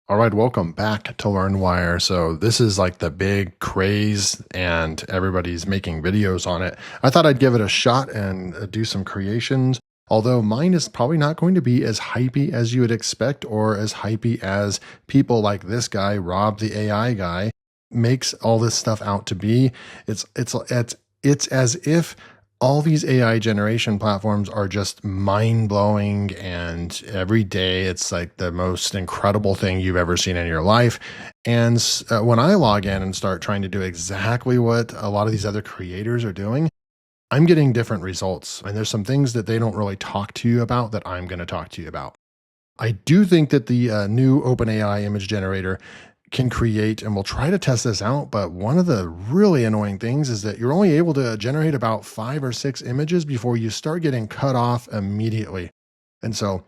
All right, welcome back to LearnWire. So this is like the big craze and everybody's making videos on it. I thought I'd give it a shot and do some creations, although mine is probably not going to be as hypey as you would expect or as hypey as people like this guy, Rob the AI guy, makes all this stuff out to be. It's as if all these AI generation platforms are just mind-blowing, and every day it's like the most incredible thing you've ever seen in your life. And when I log in and start trying to do exactly what a lot of these other creators are doing, I'm getting different results. And there's some things that they don't really talk to you about that I'm going to talk to you about. I do think that the new OpenAI image generator can create, and we'll try to test this out, but one of the really annoying things is that you're only able to generate about 5 or 6 images before you start getting cut off immediately. And so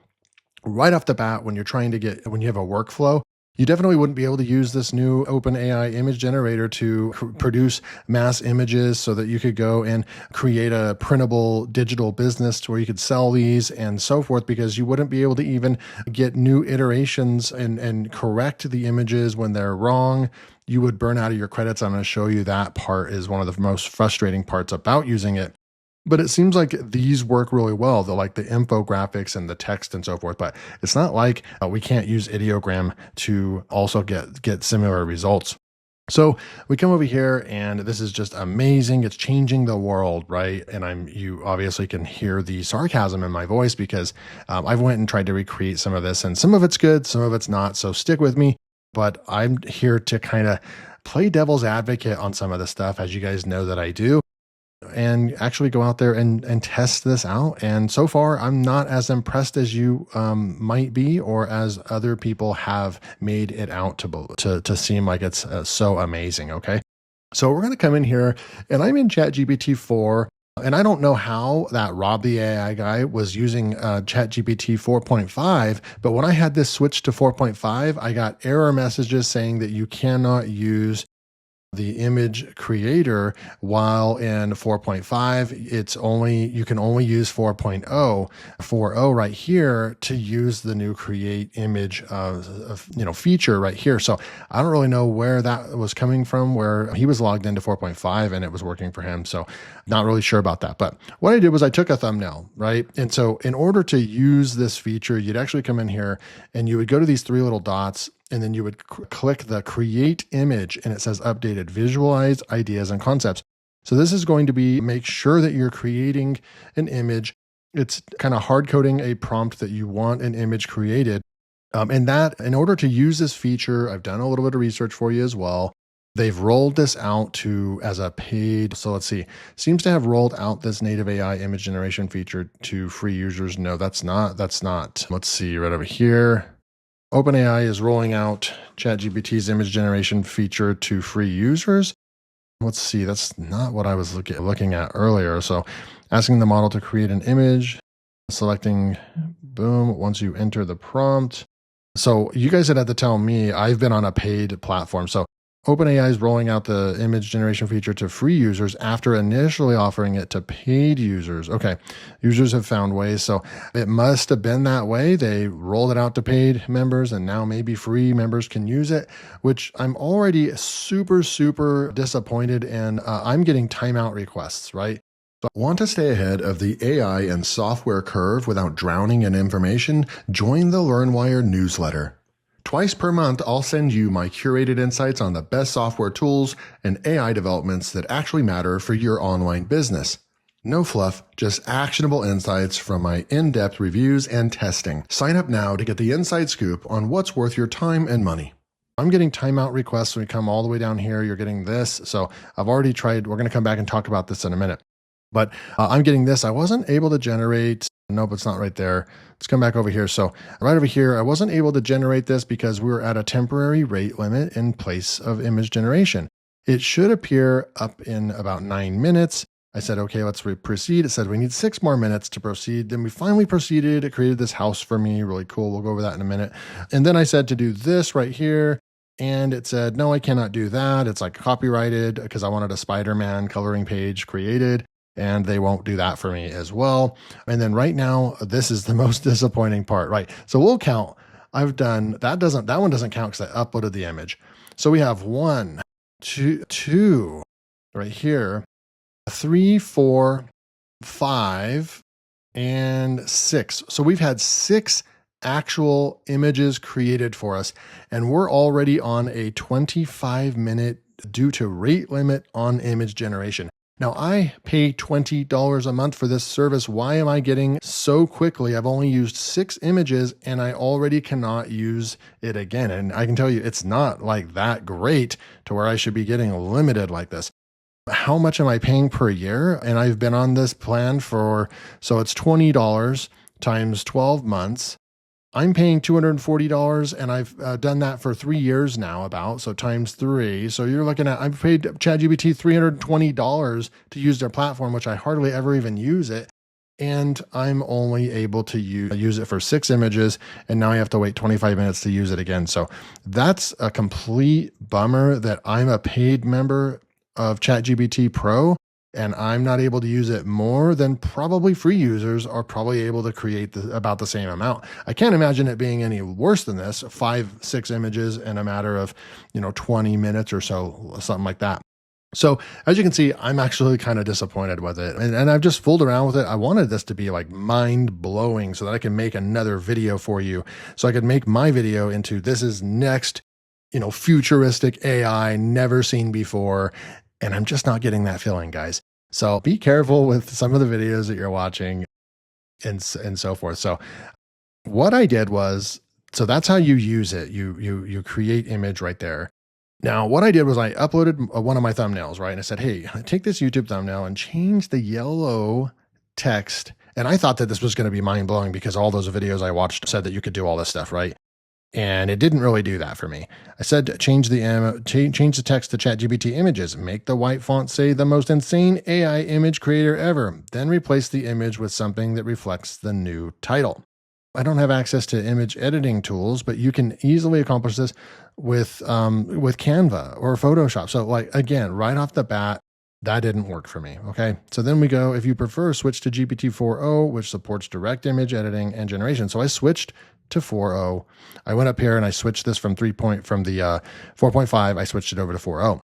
right off the bat, when you have a workflow, you definitely wouldn't be able to use this new OpenAI image generator to produce mass images so that you could go and create a printable digital business to where you could sell these and so forth, because you wouldn't be able to even get new iterations and correct the images when they're wrong. You would burn out of your credits. I'm going to show you that part is one of the most frustrating parts about using it. But it seems like these work really well. They're like the infographics and the text and so forth. But it's not like we can't use Ideogram to also get similar results. So we come over here and this is just amazing. It's changing the world, right? And you obviously can hear the sarcasm in my voice because I've went and tried to recreate some of this, and some of it's good, some of it's not. So stick with me. But I'm here to kind of play devil's advocate on some of the stuff, as you guys know that I do, and actually go out there and test this out. And so far, I'm not as impressed as you might be, or as other people have made it out to seem like it's so amazing. Okay, so we're going to come in here, and I'm in ChatGPT 4. And I don't know how that Rob the AI guy was using ChatGPT 4.5, but when I had this switch to 4.5, I got error messages saying that you cannot use the image creator, while in 4.5 you can only use 4.0 right here to use the new create image feature right here. So I don't really know where that was coming from, where he was logged into 4.5 and it was working for him. So not really sure about that. But what I did was I took a thumbnail, right? And so in order to use this feature, you'd actually come in here and you would go to these 3 little dots, and then you would click the create image, and it says updated, visualize ideas and concepts. So this is going to make sure that you're creating an image. It's kind of hard coding a prompt that you want an image created. And that, in order to use this feature, I've done a little bit of research for you as well. They've rolled this out as a paid. So let's see, seems to have rolled out this native AI image generation feature to free users. No, that's not. Let's see right over here. OpenAI is rolling out ChatGPT's image generation feature to free users. Let's see, that's not what I was looking at earlier. So asking the model to create an image, selecting, boom, once you enter the prompt. So you guys had to tell me, I've been on a paid platform. So OpenAI is rolling out the image generation feature to free users after initially offering it to paid users. Okay, users have found ways. So it must have been that way. They rolled it out to paid members, and now maybe free members can use it, which I'm already super, super disappointed in. I'm getting timeout requests, right? So want to stay ahead of the AI and software curve without drowning in information? Join the LearnWire newsletter. Twice per month, I'll send you my curated insights on the best software tools and AI developments that actually matter for your online business. No fluff, just actionable insights from my in-depth reviews and testing. Sign up now to get the inside scoop on what's worth your time and money. I'm getting timeout requests when we come all the way down here. You're getting this. So I've already tried. We're going to come back and talk about this in a minute. But I'm getting this. I wasn't able to generate. Nope, it's not right there. Let's come back over here. So right over here, I wasn't able to generate this because we were at a temporary rate limit in place of image generation. It should appear up in about 9 minutes. I said, okay, let's proceed. It said we need 6 more minutes to proceed. Then we finally proceeded. It created this house for me. Really cool. We'll go over that in a minute. And then I said to do this right here. And it said, no, I cannot do that. It's like copyrighted because I wanted a Spider-Man coloring page created. And they won't do that for me as well. And then right now, this is the most disappointing part, right? So we'll count I've done, that one doesn't count because I uploaded the image. So we have 1, 2 right here, 3, 4, 5, and 6. So we've had 6 actual images created for us, and we're already on a 25-minute due to rate limit on image generation. Now, I pay $20 a month for this service. Why am I getting so quickly? I've only used 6 images and I already cannot use it again. And I can tell you, it's not like that great to where I should be getting limited like this. How much am I paying per year? And I've been on this plan so it's $20 times 12 months. I'm paying $240 and I've done that for 3 years now so times 3. So you're looking at, I've paid ChatGPT $320 to use their platform, which I hardly ever even use it. And I'm only able to use it for 6 images. And now I have to wait 25 minutes to use it again. So that's a complete bummer that I'm a paid member of ChatGPT Pro, and I'm not able to use it more than probably free users are probably able to create about the same amount. I can't imagine it being any worse than this, 5, 6 images in a matter of, 20 minutes or so, something like that. So as you can see, I'm actually kind of disappointed with it. And I've just fooled around with it. I wanted this to be like mind blowing so that I can make another video for you. So I could make my video into, this is next, futuristic AI never seen before. And I'm just not getting that feeling, guys. So be careful with some of the videos that you're watching and so forth. So what I did was, so that's how you use it. You create image right there. Now, what I did was I uploaded one of my thumbnails, right? And I said, hey, take this YouTube thumbnail and change the yellow text. And I thought that this was going to be mind blowing because all those videos I watched said that you could do all this stuff, right? And it didn't really do that for me. I said, change the text to ChatGPT images, make the white font say the most insane AI image creator ever, then replace the image with something that reflects the new title. I don't have access to image editing tools, but you can easily accomplish this with Canva or Photoshop. So like, again, right off the bat, that didn't work for me. Okay. So then we go, if you prefer, switch to GPT 4.0, which supports direct image editing and generation. So I switched to 4.0. I went up here and I switched this from the 4.5. I switched it over to 4.0.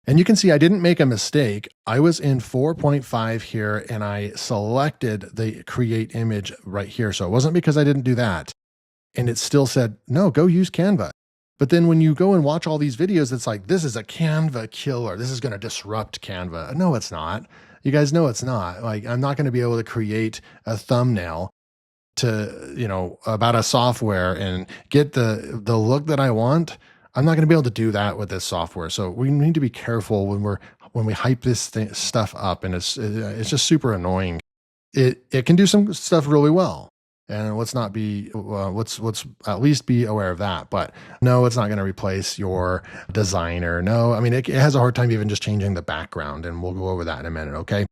And you can see I didn't make a mistake. I was in 4.5 here and I selected the create image right here. So it wasn't because I didn't do that. And it still said, no, go use Canva. But then when you go and watch all these videos, it's like, this is a Canva killer. This is going to disrupt Canva. No, it's not. You guys know it's not. Like, I'm not going to be able to create a thumbnail to, about a software and get the look that I want. I'm not going to be able to do that with this software. So we need to be careful when we hype this stuff up, and it's just super annoying. It can do some stuff really well, and let's at least be aware of that. But no, it's not going to replace your designer. No, I mean, it has a hard time even just changing the background, and we'll go over that in a minute. Okay.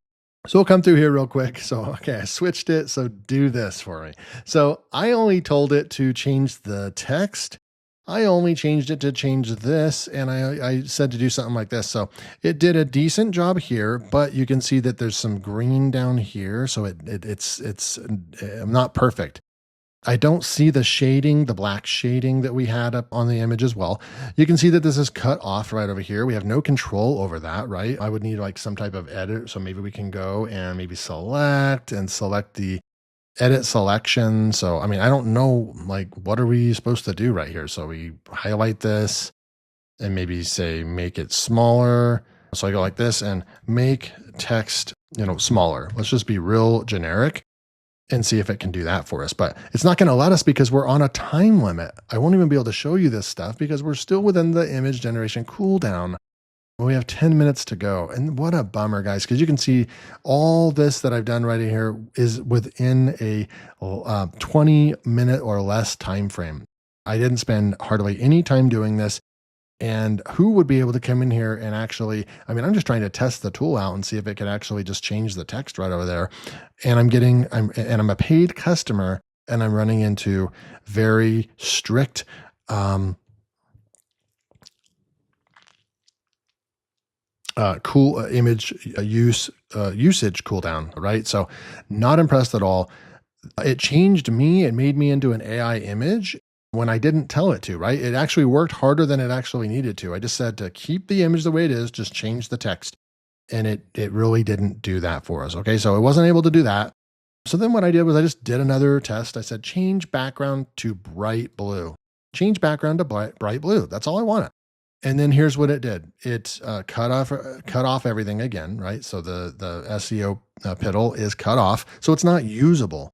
So we'll come through here real quick. So, okay, I switched it. So do this for me. So I only told it to change the text. I only changed it to change this, and I said to do something like this. So it did a decent job here, but you can see that there's some green down here. So it's not perfect. I don't see the shading, the black shading that we had up on the image as well. You can see that this is cut off right over here. We have no control over that, right? I would need like some type of edit. So maybe we can go and maybe select the edit selection. So, I mean, I don't know, like, what are we supposed to do right here? So we highlight this and maybe say, make it smaller. So I go like this and make text, smaller. Let's just be real generic and see if it can do that for us. But it's not going to let us because we're on a time limit. I won't even be able to show you this stuff because we're still within the image generation cooldown. We have 10 minutes to go. And what a bummer, guys, because you can see all this that I've done right here is within a 20-minute or less time frame. I didn't spend hardly any time doing this. And who would be able to come in here and actually, I mean, I'm just trying to test the tool out and see if it can actually just change the text right over there. And I'm a paid customer, and I'm running into very strict image usage cooldown, right? So not impressed at all. It changed me. It made me into an AI image. when I didn't tell it to, right? It actually worked harder than it actually needed to. I just said to keep the image the way it is, just change the text. And it really didn't do that for us. Okay. So it wasn't able to do that. So then what I did was I just did another test. I said, change background to bright blue. Change background to bright blue. That's all I wanted. And then here's what it did. It cut off everything again, right? So the SEO piddle is cut off. So it's not usable.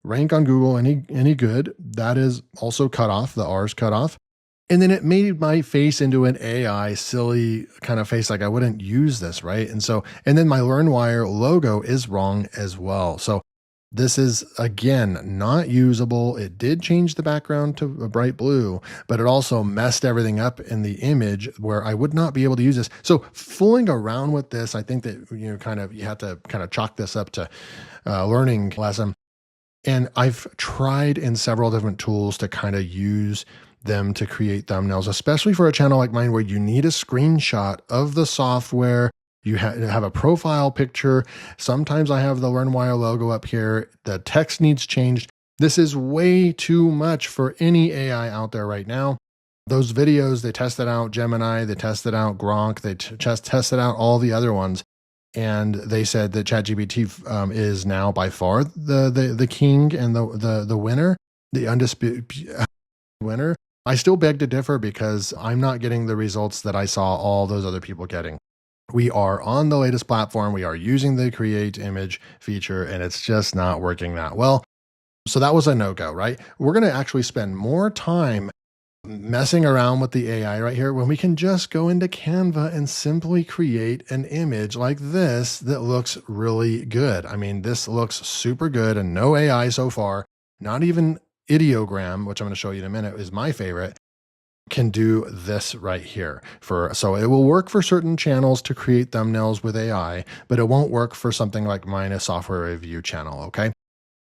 Rank on Google, any good, that is also cut off. The R's cut off. And then it made my face into an AI silly kind of face, like I wouldn't use this, right? And then my LearnWire logo is wrong as well. So this is, again, not usable. It did change the background to a bright blue, but it also messed everything up in the image where I would not be able to use this. So fooling around with this, I think that you have to kind of chalk this up to learning lesson. And I've tried in several different tools to kind of use them to create thumbnails, especially for a channel like mine where you need a screenshot of the software. You have a profile picture. Sometimes I have the LearnWire logo up here. The text needs changed. This is way too much for any AI out there right now. Those videos, they tested out Gemini, they tested out Gronk, they just tested out all the other ones. And they said that ChatGPT is now by far the king and the winner, the undisputed winner. I still beg to differ because I'm not getting the results that I saw all those other people getting. We are on the latest platform. We are using the create image feature, and it's just not working that well. So that was a no-go, right? We're going to actually spend more time messing around with the AI right here when we can just go into Canva and simply create an image like this that looks really good. I mean, this looks super good and no AI so far, not even Ideogram, which I'm going to show you in a minute, is my favorite, can do this right here. So it will work for certain channels to create thumbnails with AI, but it won't work for something like mine, a software review channel, okay?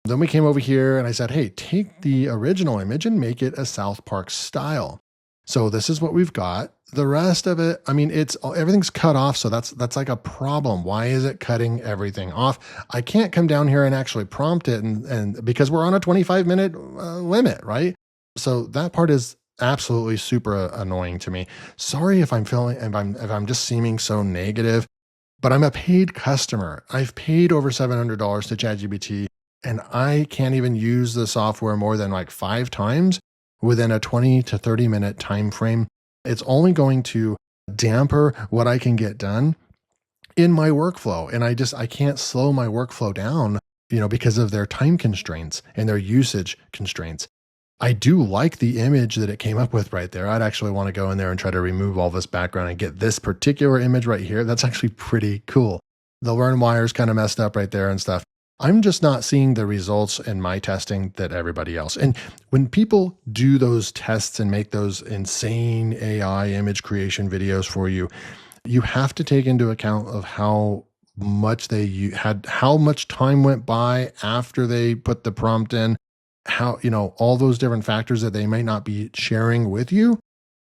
Then we came over here and I said, hey, take the original image and make it a South Park style. So this is what we've got. The rest of it, I mean, everything's cut off. So that's like a problem. Why is it cutting everything off? I can't come down here and actually prompt it and because we're on a 25-minute limit, right? So that part is absolutely super annoying to me. Sorry if I'm just seeming so negative, but I'm a paid customer. I've paid over $700 to ChatGPT. And I can't even use the software more than like 5 times within a 20 to 30 minute time frame. It's only going to damper what I can get done in my workflow. And I can't slow my workflow down, because of their time constraints and their usage constraints. I do like the image that it came up with right there. I'd actually want to go in there and try to remove all this background and get this particular image right here. That's actually pretty cool. The LearnWire is kind of messed up right there and stuff. I'm just not seeing the results in my testing that everybody else. And when people do those tests and make those insane AI image creation videos for you, you have to take into account of how much how much time went by after they put the prompt in, how, all those different factors that they might not be sharing with you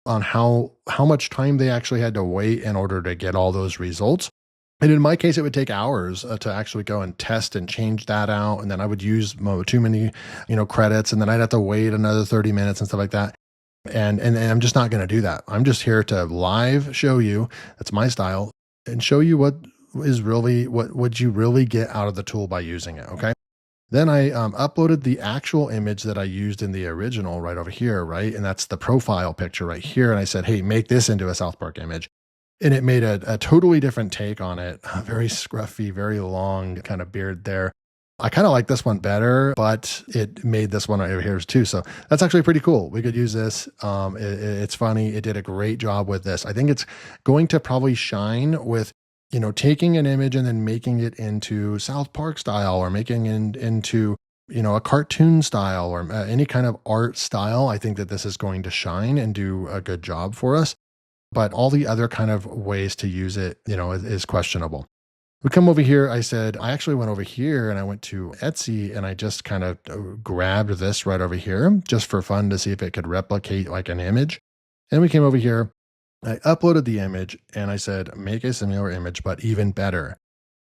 on how much time they actually had to wait in order to get all those results. And in my case, it would take hours to actually go and test and change that out. And then I would use too many, credits. And then I'd have to wait another 30 minutes and stuff like that. And I'm just not going to do that. I'm just here to live show you, that's my style, and show you what would you really get out of the tool by using it. Okay. Then I uploaded the actual image that I used in the original right over here. Right. And that's the profile picture right here. And I said, hey, make this into a South Park image. And it made a totally different take on it. Very scruffy, very long kind of beard there. I kind of like this one better, but it made this one over here too. So that's actually pretty cool. We could use this. It's funny. It did a great job with this. I think it's going to probably shine with, taking an image and then making it into South Park style or making it into, a cartoon style or any kind of art style. I think that this is going to shine and do a good job for us. But all the other kind of ways to use it, is questionable. We come over here. I actually went over here and I went to Etsy and I just kind of grabbed this right over here just for fun to see if it could replicate like an image. And we came over here, I uploaded the image and I said, make a similar image, but even better.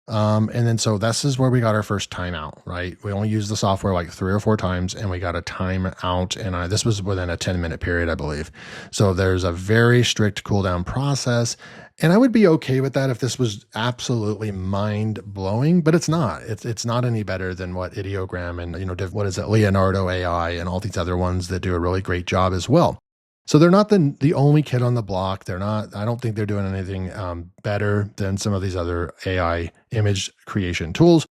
And then so this is where we got our first timeout, right? We only used the software like 3 or 4 times and we got a timeout. And this was within a 10-minute period, I believe. So there's a very strict cooldown process. And I would be okay with that if this was absolutely mind blowing, but it's not. It's not any better than what Ideogram and, what is it, Leonardo AI and all these other ones that do a really great job as well. So they're not the only kid on the block. They're not, I don't think they're doing anything better than some of these other AI image creation tools.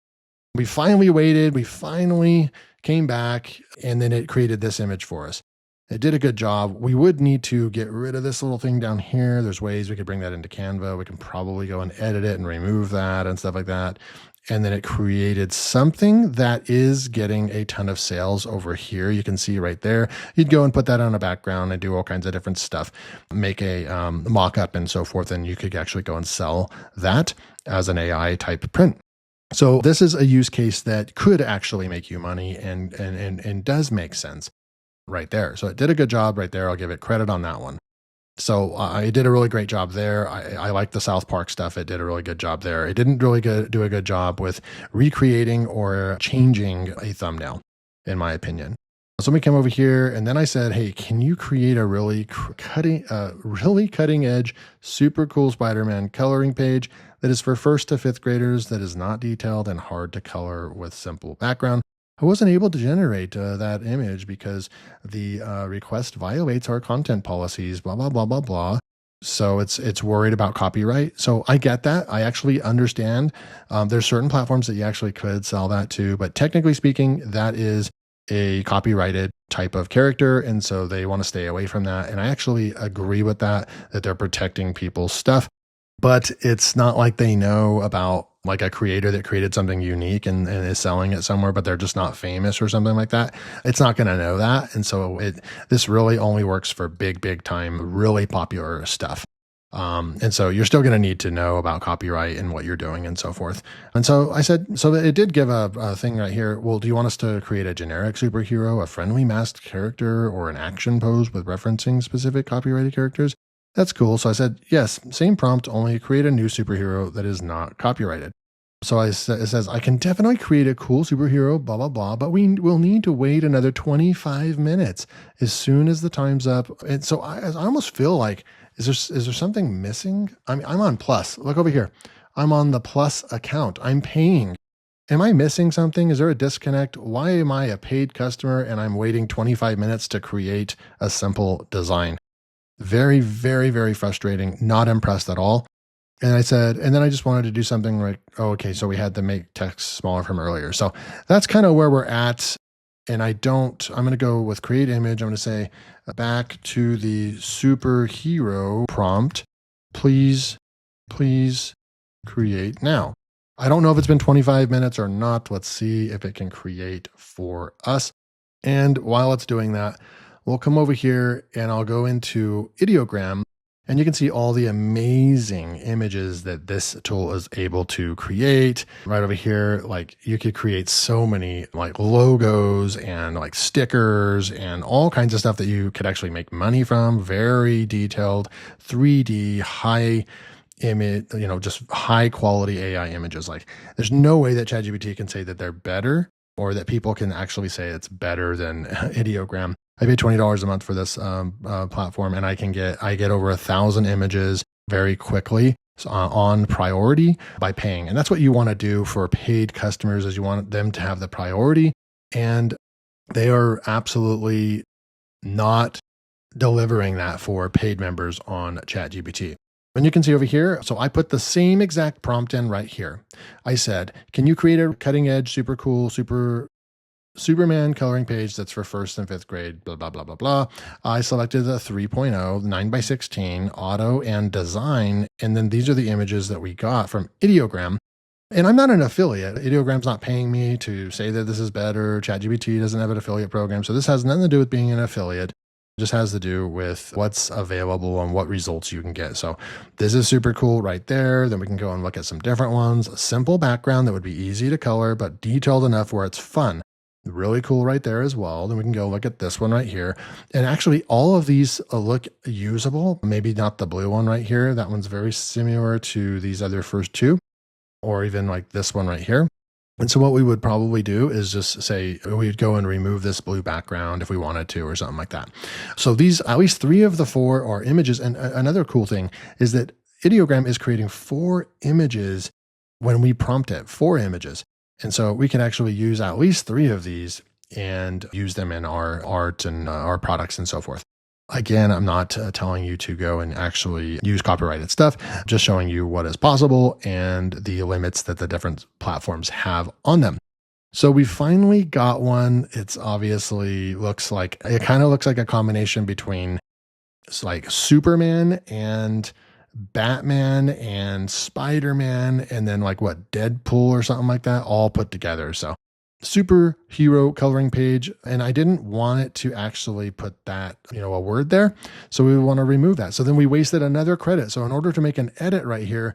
We finally waited. We finally came back and then it created this image for us. It did a good job. We would need to get rid of this little thing down here. There's ways we could bring that into Canva. We can probably go and edit it and remove that and stuff like that. And then it created something that is getting a ton of sales over here. You can see right there. You'd go and put that on a background and do all kinds of different stuff, make a mock-up and so forth. And you could actually go and sell that as an AI type print. So this is a use case that could actually make you money and does make sense right there. So it did a good job right there. I'll give it credit on that one. So I did a really great job there. I like the South Park stuff. It did a really good job there. It didn't really do a good job with recreating or changing a thumbnail, in my opinion. So we came over here and then I said, hey, can you create a really cutting edge, super cool Spider-Man coloring page that is for 1st to 5th graders, that is not detailed and hard to color with simple background? I wasn't able to generate that image because the request violates our content policies, blah, blah, blah, blah, blah. So it's worried about copyright. So I get that. I actually understand. There's certain platforms that you actually could sell that to, but technically speaking, that is a copyrighted type of character. And so they want to stay away from that. And I actually agree with that they're protecting people's stuff, but it's not like they know about like a creator that created something unique and is selling it somewhere, but they're just not famous or something like that. It's not going to know that. And so this really only works for big time, really popular stuff. And so you're still going to need to know about copyright and what you're doing and so forth. And so I said, so it did give a thing right here. Well, do you want us to create a generic superhero, a friendly masked character, or an action pose with referencing specific copyrighted characters? That's cool. So I said, yes, same prompt, only create a new superhero that is not copyrighted. So it says, I can definitely create a cool superhero, blah, blah, blah, but we will need to wait another 25 minutes as soon as the time's up. And so I almost feel like, is there something missing? I mean, I'm on Plus. Look over here. I'm on the Plus account. I'm paying. Am I missing something? Is there a disconnect? Why am I a paid customer and I'm waiting 25 minutes to create a simple design? Very, very, very frustrating. Not impressed at all. And I said, and then I just wanted to do something like, oh, okay, so we had to make text smaller from earlier. So that's kind of where we're at. And I'm going to go with create image. I'm going to say back to the superhero prompt, please create now. I don't know if it's been 25 minutes or not. Let's see if it can create for us. And while it's doing that, we'll come over here and I'll go into Ideogram and you can see all the amazing images that this tool is able to create. Right over here, like you could create so many like logos and like stickers and all kinds of stuff that you could actually make money from. Very detailed 3D high image, just high quality AI images. Like there's no way that ChatGPT can say that they're better or that people can actually say it's better than Ideogram. I pay $20 a month for this platform, and I get over 1,000 images very quickly on priority by paying. And that's what you want to do for paid customers, is you want them to have the priority, and they are absolutely not delivering that for paid members on ChatGPT. And you can see over here, so I put the same exact prompt in right here. I said, can you create a cutting edge, super cool, Superman coloring page that's for 1st and 5th grade, blah, blah, blah, blah, blah. I selected the 3.0, 9x16, auto and design. And then these are the images that we got from Ideogram. And I'm not an affiliate. Ideogram's not paying me to say that this is better. ChatGPT doesn't have an affiliate program. So this has nothing to do with being an affiliate. It just has to do with what's available and what results you can get. So this is super cool right there. Then we can go and look at some different ones. A simple background that would be easy to color, but detailed enough where it's fun. Really cool right there as well. Then we can go look at this one right here. And actually all of these look usable. Maybe not the blue one right here. That one's very similar to these other first two. or even like this one right here. And so what we would probably do is just say we'd go and remove this blue background if we wanted to, or something like that. So these, at least 3 of the 4 are images. And another cool thing is that Ideogram is creating 4 images when we prompt it, 4 images. And so we can actually use at least 3 of these and use them in our art and our products and so forth. Again, I'm not telling you to go and actually use copyrighted stuff, just showing you what is possible and the limits that the different platforms have on them. So we finally got one. It's obviously it kind of looks like a combination between like Superman and Batman and Spider-Man, and then like what, Deadpool or something like that, all put together. So superhero coloring page. And I didn't want it to actually put that, a word there. So we want to remove that. So then we wasted another credit. So in order to make an edit right here,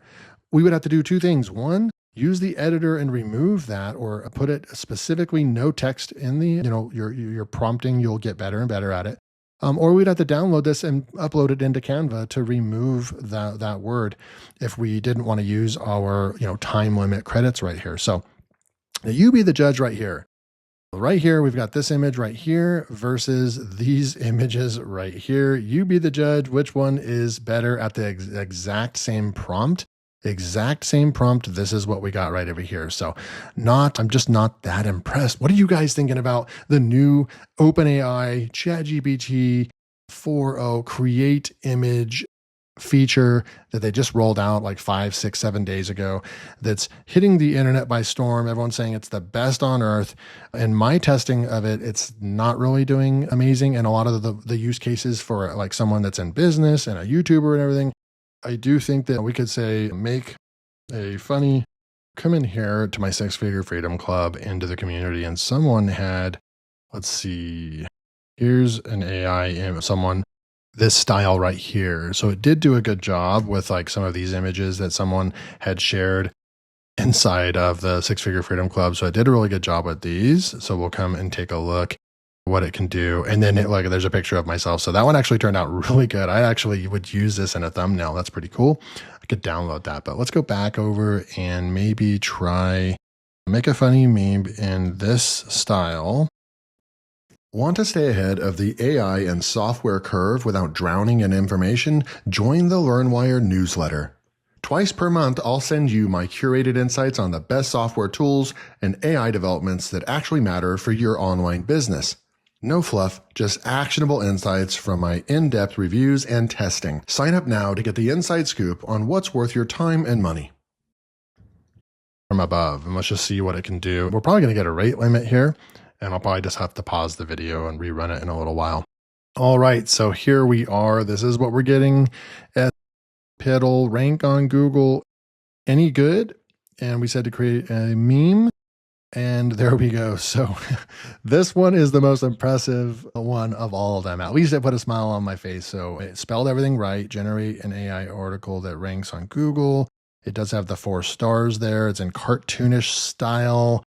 we would have to do 2 things. One, use the editor and remove that, or put it specifically no text in the, your prompting. You'll get better and better at it. Or we'd have to download this and upload it into Canva to remove that word if we didn't want to use our, time limit credits right here. So now you be the judge right here. Right here, we've got this image right here versus these images right here. You be the judge. Which one is better at the exact same prompt? Exact same prompt. This is what we got right over here. So I'm just not that impressed. What are you guys thinking about the new OpenAI ChatGPT 4.0 create image feature that they just rolled out like 5, 6, 7 days ago, that's hitting the internet by storm? Everyone's saying it's the best on earth. And my testing of it, it's not really doing amazing. And a lot of the use cases for like someone that's in business and a YouTuber and everything, I do think that we could say, make a funny, come in here to my 6-figure freedom club into the community. And someone had, let's see, here's an AI, this style right here. So it did do a good job with like some of these images that someone had shared inside of the 6-figure freedom club. So it did a really good job with these. So we'll come and take a look what it can do. And then there's a picture of myself. So that one actually turned out really good. I actually would use this in a thumbnail. That's pretty cool. I could download that, but let's go back over and maybe try make a funny meme in this style. Want to stay ahead of the AI and software curve without drowning in information? Join the LearnWire newsletter. Twice per month, I'll send you my curated insights on the best software tools and AI developments that actually matter for your online business. No fluff, just actionable insights from my in-depth reviews and testing. Sign up now to get the inside scoop on what's worth your time and money. From above, and let's just see what it can do. We're probably going to get a rate limit here, and I'll probably just have to pause the video and rerun it in a little while. All right, so here we are. This is what we're getting at Piddle, rank on Google, any good? And we said to create a meme, and there we go. So this one is the most impressive one of all of them. At least it put a smile on my face. So it spelled everything right. Generate an AI article that ranks on Google. It does have the 4 stars there. It's in cartoonish style.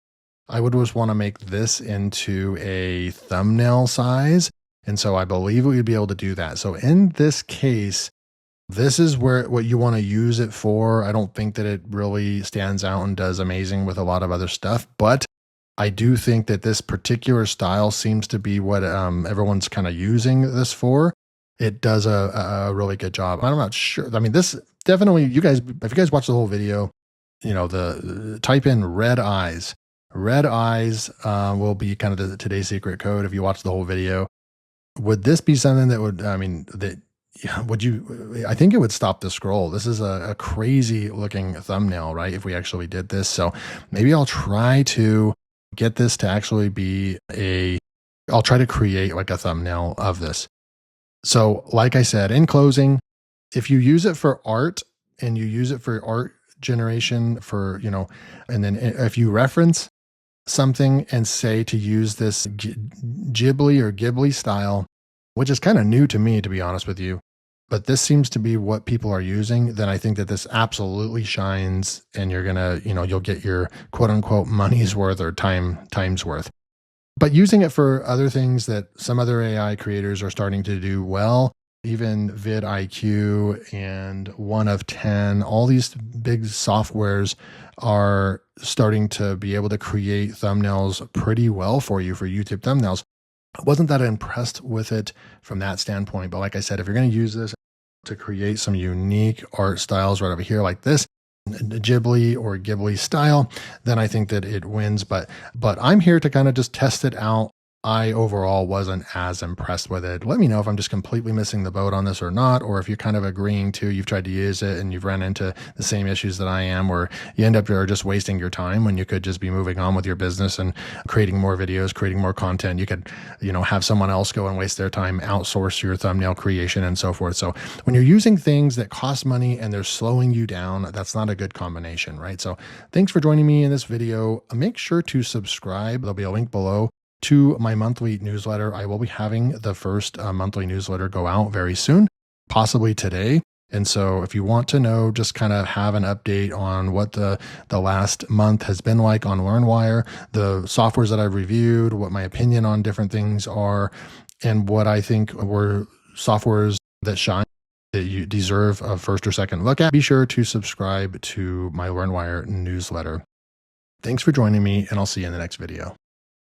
I would just want to make this into a thumbnail size. And so I believe we would be able to do that. So in this case, this is what you want to use it for. I don't think that it really stands out and does amazing with a lot of other stuff, but I do think that this particular style seems to be what everyone's kind of using this for. It does a really good job. I'm not sure. I mean, this definitely, if you guys watch the whole video, the type in red eyes. Red eyes will be kind of today's secret code if you watch the whole video. Would this be something that would, I think it would stop the scroll. This is a crazy looking thumbnail, right? If we actually did this. So maybe I'll try to get this to actually be I'll try to create like a thumbnail of this. So like I said, in closing, if you use it for art and you use it for art generation and then if you reference something and say to use this Ghibli style, which is kind of new to me, to be honest with you, but this seems to be what people are using, then I think that this absolutely shines and you're going to, you'll get your quote unquote money's worth or time's worth. But using it for other things that some other AI creators are starting to do well, even vidIQ and One of 10, all these big softwares are starting to be able to create thumbnails pretty well for you for YouTube thumbnails. I wasn't that impressed with it from that standpoint, but like I said, if you're going to use this to create some unique art styles right over here like this, Ghibli or Ghibli style, then I think that it wins. But I'm here to kind of just test it out. I overall wasn't as impressed with it. Let me know if I'm just completely missing the boat on this or not, or if you're kind of agreeing to, you've tried to use it and you've run into the same issues that I am, where you end up just wasting your time when you could just be moving on with your business and creating more videos, creating more content. You could, have someone else go and waste their time, outsource your thumbnail creation and so forth. So when you're using things that cost money and they're slowing you down, that's not a good combination, right? So thanks for joining me in this video. Make sure to subscribe. There'll be a link below to my monthly newsletter. I will be having the first monthly newsletter go out very soon, possibly today. And so if you want to know, just kind of have an update on what the last month has been like on LearnWire, the softwares that I've reviewed, what my opinion on different things are, and what I think were softwares that shine, that you deserve a first or second look at, be sure to subscribe to my LearnWire newsletter. Thanks for joining me, and I'll see you in the next video.